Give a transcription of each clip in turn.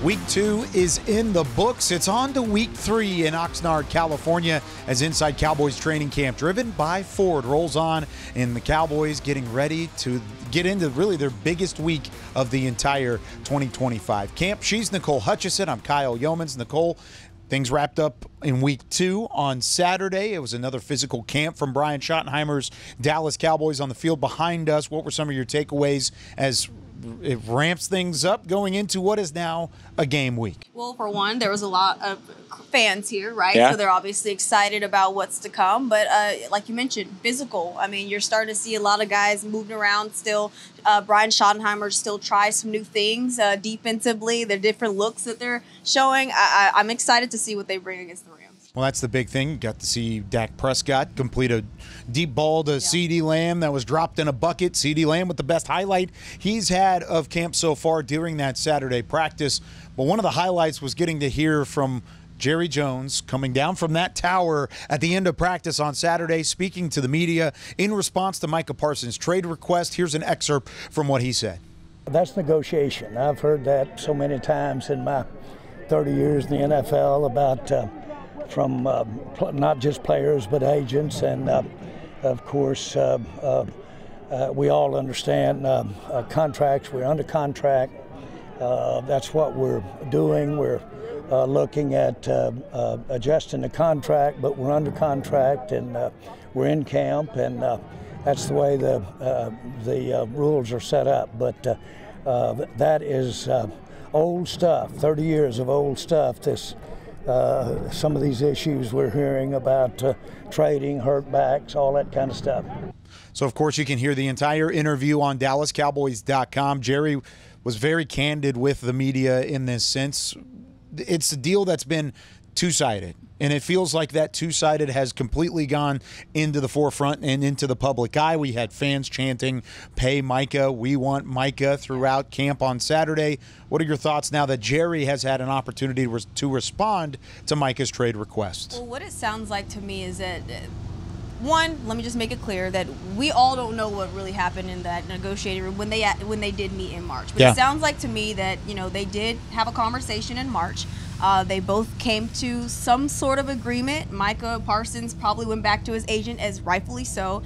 Week 2 is in the books. It's on to Week 3 in Oxnard, California, as Inside Cowboys training camp, driven by Ford, rolls on, and the Cowboys getting ready to get into really their biggest week of the entire 2025 camp. She's Nicole Hutchison. I'm Kyle Youmans. Nicole, things wrapped up in Week 2 on Saturday. It was another physical camp from Brian Schottenheimer's Dallas Cowboys on the field behind us. What were some of your takeaways as it ramps things up going into what is now a game week? Well, for one, there was a lot of fans here, right? Yeah. So they're obviously excited about what's to come. But like you mentioned, physical. I mean, you're starting to see a lot of guys moving around still. Brian Schottenheimer still tries some new things defensively. The different looks that they're showing. I'm excited to see what they bring against the Rams. Well, that's the big thing. Got to see Dak Prescott complete a deep ball to CeeDee Lamb that was dropped in a bucket. CeeDee Lamb with the best highlight he's had of camp so far during that Saturday practice. But one of the highlights was getting to hear from Jerry Jones coming down from that tower at the end of practice on Saturday, speaking to the media in response to Micah Parsons' trade request. Here's an excerpt from what he said. That's negotiation. I've heard that so many times in my 30 years in the NFL about from not just players but agents, and of course we all understand contracts. We're under contract. That's what we're doing. We're looking at adjusting the contract, but we're under contract, and we're in camp, and that's the way the rules are set up. But that is old stuff, 30 years of old stuff. Some of these issues we're hearing about trading, hurt backs, all that kind of stuff. So, of course, you can hear the entire interview on DallasCowboys.com. Jerry was very candid with the media in this sense. It's a deal that's been two-sided, and it feels like that two-sided has completely gone into the forefront and into the public eye. We had fans chanting, "Pay Micah, we want Micah," throughout camp on Saturday. What are your thoughts now that Jerry has had an opportunity to respond to Micah's trade request? Well, what it sounds like to me is that one, let me just make it clear that we all don't know what really happened in that negotiating room when they did meet in March. But It sounds like to me that, they did have a conversation in March. They both came to some sort of agreement. Micah Parsons probably went back to his agent, as rightfully so,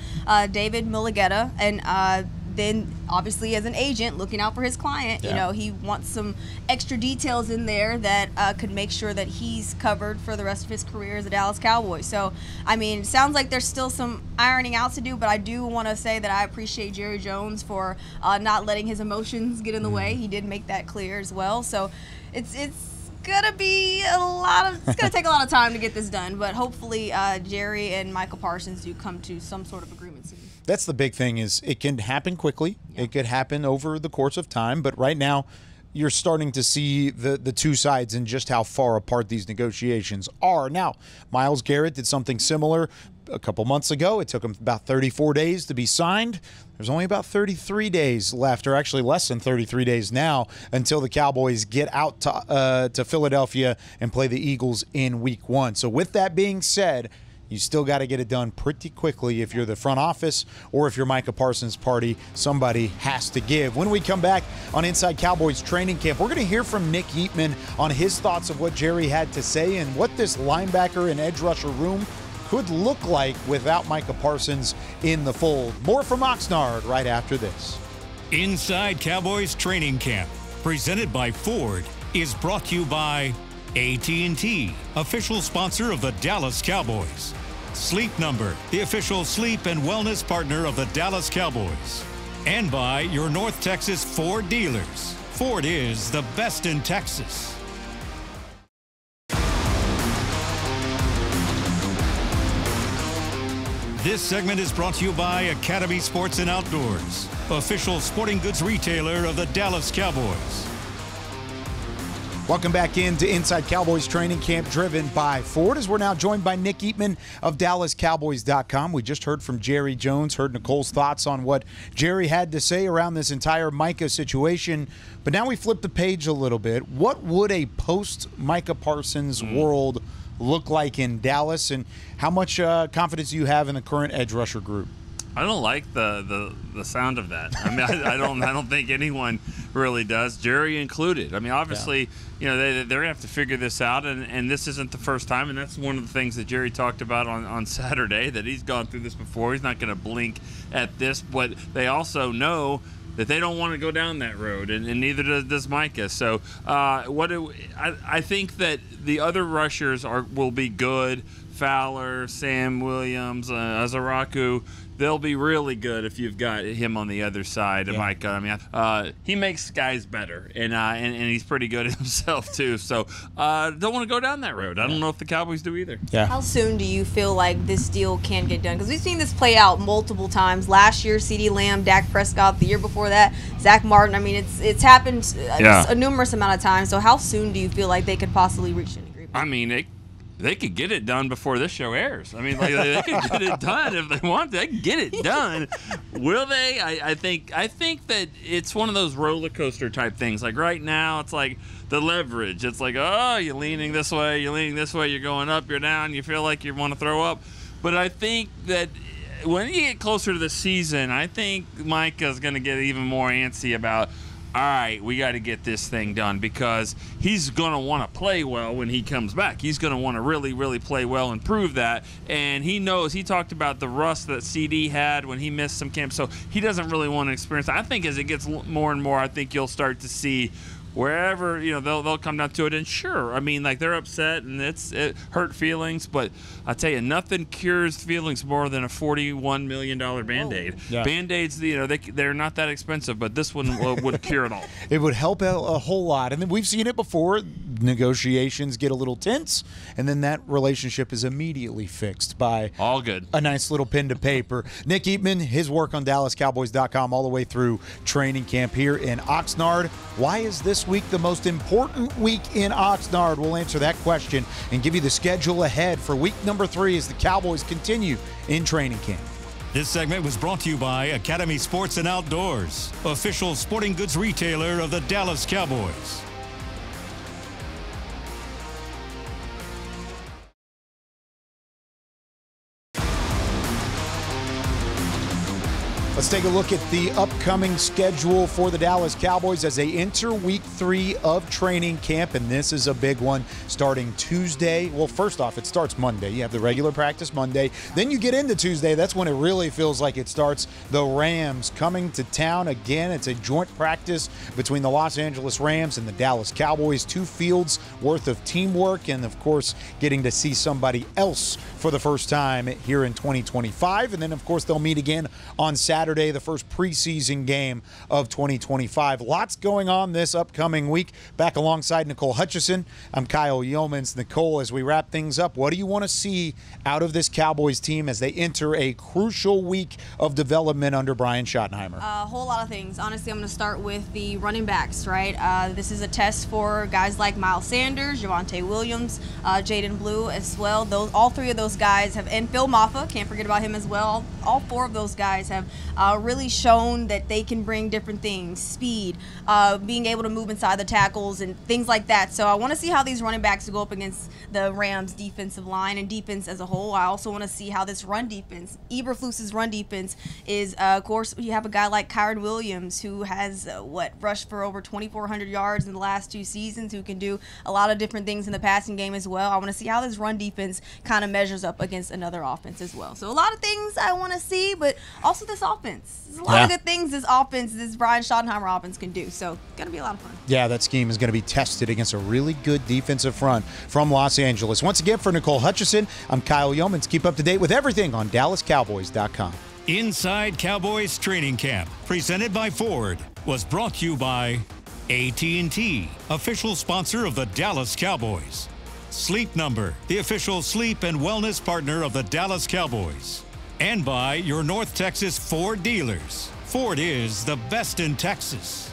David Mulligetta, and then obviously as an agent looking out for his client, he wants some extra details in there that could make sure that he's covered for the rest of his career as a Dallas Cowboy. So, I mean, it sounds like there's still some ironing out to do, but I do want to say that I appreciate Jerry Jones for not letting his emotions get in the way. He did make that clear as well. So it's gonna be it's gonna take a lot of time to get this done, but hopefully Jerry and Micah Parsons do come to some sort of agreement soon. That's the big thing, is it can happen quickly. Yeah. It could happen over the course of time, but right now you're starting to see the two sides and just how far apart these negotiations are. Now, Myles Garrett did something similar a couple months ago. It took him about 34 days to be signed. There's only about 33 days left, or actually less than 33 days now, until the Cowboys get out to Philadelphia and play the Eagles in Week 1. So with that being said, you still got to get it done pretty quickly if you're the front office or if you're Micah Parsons' party. Somebody has to give. When we come back on Inside Cowboys training camp, we're going to hear from Nick Eatman on his thoughts of what Jerry had to say and what this linebacker and edge rusher room could look like without Micah Parsons in the fold. More from Oxnard right after this. Inside Cowboys training camp, presented by Ford, is brought to you by AT&T, official sponsor of the Dallas Cowboys. Sleep Number, the official sleep and wellness partner of the Dallas Cowboys. And by your North Texas Ford dealers. Ford is the best in Texas. This segment is brought to you by Academy Sports and Outdoors, official sporting goods retailer of the Dallas Cowboys. Welcome back into Inside Cowboys training camp, driven by Ford, as we're now joined by Nick Eatman of DallasCowboys.com. We just heard from Jerry Jones, heard Nicole's thoughts on what Jerry had to say around this entire Micah situation. But now we flip the page a little bit. What would a post-Micah Parsons world look like in Dallas, and how much confidence do you have in the current edge rusher group? I don't like the sound of that. I mean, I don't think anyone really does, Jerry included. I mean, obviously, you know, they're going to have to figure this out, and this isn't the first time, and that's one of the things that Jerry talked about on Saturday, that he's gone through this before. He's not going to blink at this, but they also know that they don't want to go down that road, and neither does Micah. So I think that the other rushers will be good. Fowler, Sam Williams, Azaraku, they'll be really good if you've got him on the other side of Micah. I mean, he makes guys better, and he's pretty good himself too. So don't want to go down that road. I don't know if the Cowboys do either. Yeah. How soon do you feel like this deal can get done? Because we've seen this play out multiple times. Last year, CeeDee Lamb, Dak Prescott. The year before that, Zach Martin. I mean, it's happened a numerous amount of times. So how soon do you feel like they could possibly reach an agreement? I mean, they could get it done before this show airs. I mean, like, they could get it done if they want to. They can get it done. Will they? I think that it's one of those roller coaster type things. Like right now, it's like the leverage. It's like, oh, you're leaning this way, you're going up, you're down, you feel like you want to throw up. But I think that when you get closer to the season, I think Micah's going to get even more antsy about, all right, we got to get this thing done, because he's going to want to play well when he comes back. He's going to want to really, really play well and prove that. And he knows, he talked about the rust that CD had when he missed some camps, so he doesn't really want to experience that. I think as it gets more and more, I think you'll start to see wherever, you know, they'll come down to it. And sure, I mean, like, they're upset and it hurt feelings, but I tell you, nothing cures feelings more than a $41 million Band-Aid. Yeah. Band-Aids, you know, they're not that expensive, but this one would cure it all. It would help out a whole lot. And then we've seen it before. Negotiations get a little tense, and then that relationship is immediately fixed by all good. A nice little pen to paper. Nick Eatman, his work on DallasCowboys.com all the way through training camp here in Oxnard. Why is this week the most important week in Oxnard? We'll answer that question and give you the schedule ahead for week number 3 as the Cowboys continue in training camp. This segment was brought to you by Academy Sports and Outdoors, official sporting goods retailer of the Dallas Cowboys. Let's take a look at the upcoming schedule for the Dallas Cowboys as they enter week 3 of training camp, and this is a big one starting Tuesday. Well, first off, it starts Monday. You have the regular practice Monday. Then you get into Tuesday. That's when it really feels like it starts. The Rams coming to town again. It's a joint practice between the Los Angeles Rams and the Dallas Cowboys. 2 fields worth of teamwork, and of course, getting to see somebody else for the first time here in 2025. And then, of course, they'll meet again on Saturday, the first preseason game of 2025. Lots going on this upcoming week. Back alongside Nicole Hutchison, I'm Kyle Youmans. Nicole, as we wrap things up, what do you want to see out of this Cowboys team as they enter a crucial week of development under Brian Schottenheimer? A whole lot of things. Honestly, I'm going to start with the running backs, right? This is a test for guys like Miles Sanders, Javonte Williams, Jaden Blue as well. All 3 of those guys have, and Phil Maffa, can't forget about him as well. All 4 of those guys have really shown that they can bring different things, speed, being able to move inside the tackles and things like that. So I want to see how these running backs go up against the Rams defensive line and defense as a whole. I also want to see how this run defense, Eberflus's run defense is, of course, you have a guy like Kyron Williams who has, rushed for over 2,400 yards in the last 2 seasons, who can do a lot of different things in the passing game as well. I want to see how this run defense kind of measures up against another offense as well. So a lot of things I want to see, but also this offense. There's a lot of good things this Brian Schottenheimer offense can do. So it's going to be a lot of fun. Yeah, that scheme is going to be tested against a really good defensive front from Los Angeles. Once again, for Nicole Hutchison, I'm Kyle Youmans. Keep up to date with everything on DallasCowboys.com. Inside Cowboys Training Camp, presented by Ford, was brought to you by AT&T, official sponsor of the Dallas Cowboys. Sleep Number, the official sleep and wellness partner of the Dallas Cowboys. And by your North Texas Ford dealers. Ford is the best in Texas.